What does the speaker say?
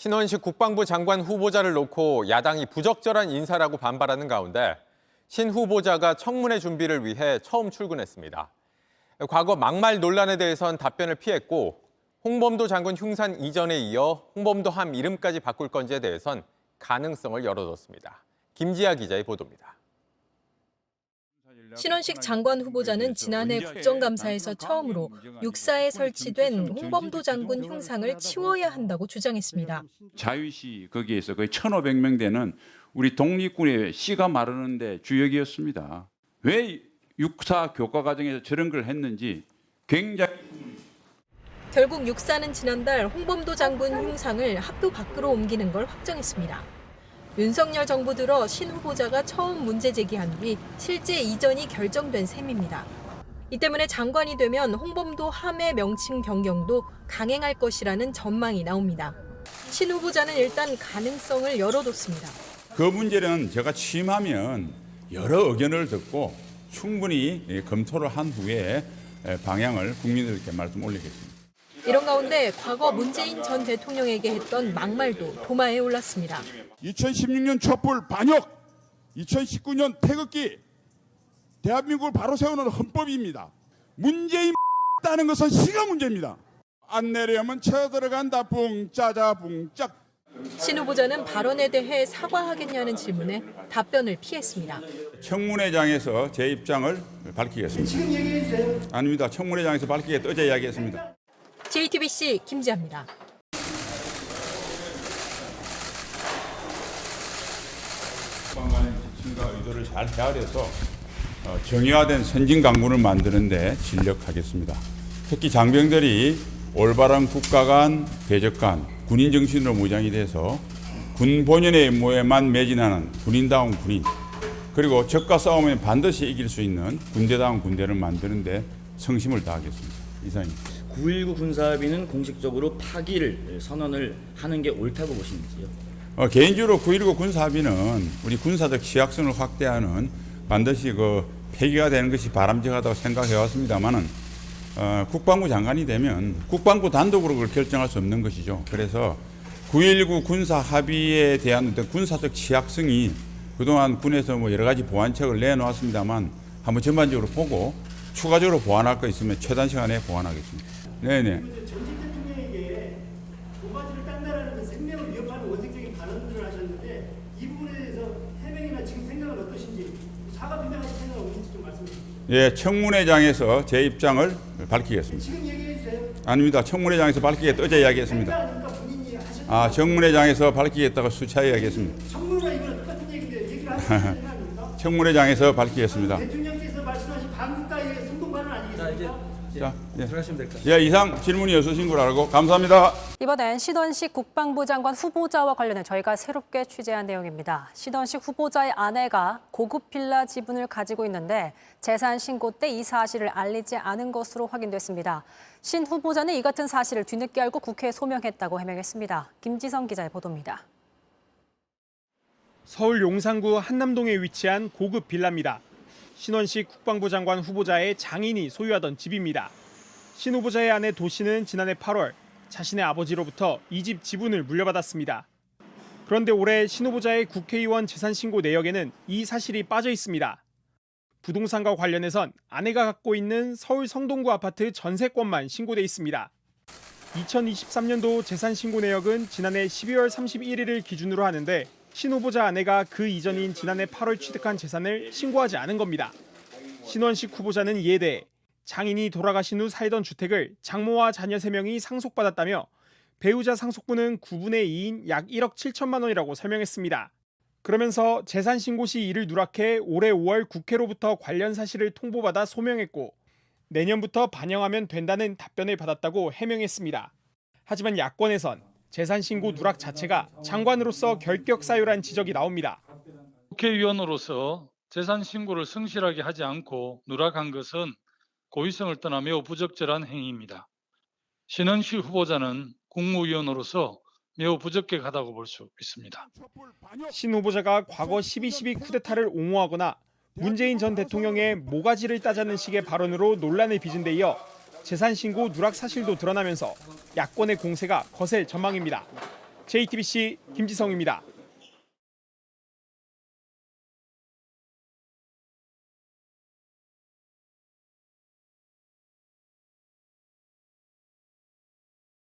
신원식 국방부 장관 후보자를 놓고 야당이 부적절한 인사라고 반발하는 가운데 신 후보자가 청문회 준비를 위해 처음 출근했습니다. 과거 막말 논란에 대해선 답변을 피했고 홍범도 장군 흉산 이전에 이어 홍범도 함 이름까지 바꿀 건지에 대해선 가능성을 열어뒀습니다. 김지아 기자의 보도입니다. 신원식 장관 후보자는 지난해 국정감사에서 처음으로 육사에 설치된 홍범도 장군 흉상을 치워야 한다고 주장했습니다. 자유시 거기에서 거의 1,500명 되는 우리 독립군의 씨가 마르는데 주역이었습니다. 왜 육사 교과 과정에서 저런 걸 했는지 굉장히. 결국 육사는 지난달 홍범도 장군 흉상을 학교 밖으로 옮기는 걸 확정했습니다. 윤석열 정부 들어 신 후보자가 처음 문제 제기한 뒤 실제 이전이 결정된 셈입니다. 이 때문에 장관이 되면 홍범도 함의 명칭 변경도 강행할 것이라는 전망이 나옵니다. 신 후보자는 일단 가능성을 열어뒀습니다. 그 문제는 제가 취임하면 여러 의견을 듣고 충분히 검토를 한 후에 방향을 국민들께 말씀 올리겠습니다. 이런 가운데 과거 문재인 전 대통령에게 했던 막말도 도마에 올랐습니다. 2016년 촛불 반역, 2019년 태극기, 대한민국을 바로 세우는 헌법입니다. 문재인 따는 것은 시가 문제입니다. 안 내려면 쳐들어간다 붕짜자 붕짝. 신 후보자는 발언에 대해 사과하겠냐는 질문에 답변을 피했습니다. 청문회장에서 제 입장을 밝히겠습니다. 지금 얘기해 주세요. 아닙니다. 청문회장에서 밝히겠다. 어제 이야기했습니다. JTBC 김지아입니다. 국방관의 지침과 의도를 잘 헤아려서 정의화된 선진 강군을 만드는 데 진력하겠습니다. 특히 장병들이 올바른 국가 간, 대적 간, 군인 정신으로 무장이 돼서 군 본연의 임무에만 매진하는 군인다운 군인, 그리고 적과 싸우면 반드시 이길 수 있는 군대다운 군대를 만드는 데 성심을 다하겠습니다. 이상입니다. 9.19 군사합의는 공식적으로 파기를 선언을 하는 게 옳다고 보시는지요? 개인적으로 9.19 군사합의는 우리 군사적 취약성을 확대하는 반드시 폐기가 되는 것이 바람직하다고 생각해 왔습니다만은 국방부 장관이 되면 국방부 단독으로 그걸 결정할 수 없는 것이죠. 그래서 9.19 군사합의에 대한 어떤 군사적 취약성이 그동안 군에서 여러 가지 보완책을 내놓았습니다만 한번 전반적으로 보고 추가적으로 보완할 거 있으면 최단 시간에 보완하겠습니다. 네네. 전직 대통령에게 도마지를 딴다라는 생명을 위협하는 원색적인 발언들을 하셨는데 이 부분에 대해서 해명이나 지금 생각은 어떠신지 사과 변명하실 생각 없는지 좀 말씀해 주시죠. 예, 청문회장에서 제 입장을 밝히겠습니다. 지금 얘기해 주세요. 아닙니다. 청문회장에서 밝히겠다. 어제 이야기했습니다. 그러니까 본인이 하셨던 청문회장에서 밝히겠다고 수차 이야기했습니다. 청문회가 이거랑 똑같은 얘기인데 얘기를 하시는 생각입니까? 청문회장에서 밝히겠습니다. 대통령께서 말씀하신 반국가의 선동 발언 아니겠습니까? 자, 들어가시면 될 것 같습니다. 예, 이상 질문이 없으신 걸 알고 감사합니다. 이번엔 신원식 국방부 장관 후보자와 관련해 저희가 새롭게 취재한 내용입니다. 신원식 후보자의 아내가 고급 빌라 지분을 가지고 있는데 재산 신고 때 이 사실을 알리지 않은 것으로 확인됐습니다. 신 후보자는 이 같은 사실을 뒤늦게 알고 국회에 소명했다고 해명했습니다. 김지성 기자의 보도입니다. 서울 용산구 한남동에 위치한 고급 빌라입니다. 신원식 국방부 장관 후보자의 장인이 소유하던 집입니다. 신 후보자의 아내 도 씨는 지난해 8월 자신의 아버지로부터 이 집 지분을 물려받았습니다. 그런데 올해 신 후보자의 국회의원 재산 신고 내역에는 이 사실이 빠져 있습니다. 부동산과 관련해선 아내가 갖고 있는 서울 성동구 아파트 전세권만 신고돼 있습니다. 2023년도 재산 신고 내역은 지난해 12월 31일을 기준으로 하는데 신 후보자 아내가 그 이전인 지난해 8월 취득한 재산을 신고하지 않은 겁니다. 신원식 후보자는 이에 대해 장인이 돌아가신 후 살던 주택을 장모와 자녀 3명이 상속받았다며 배우자 상속분은 9분의 2인 약 1억 7천만 원이라고 설명했습니다. 그러면서 재산 신고 시 이를 누락해 올해 5월 국회로부터 관련 사실을 통보받아 소명했고 내년부터 반영하면 된다는 답변을 받았다고 해명했습니다. 하지만 야권에선 재산 신고 누락 자체가 장관으로서 결격 사유란 지적이 나옵니다. 국회의원으로서 재산 신고를 성실하게 하지 않고 누락한 것은 고의성을 떠나 매우 부적절한 행위입니다. 신원식 후보자는 국무위원으로서 매우 부적격하다고 볼 수 있습니다. 신 후보자가 과거 12.12 쿠데타를 옹호하거나 문재인 전 대통령의 모가지를 따자는 식의 발언으로 논란을 빚은 데 이어 재산 신고 누락 사실도 드러나면서 야권의 공세가 거셀 전망입니다. JTBC 김지성입니다.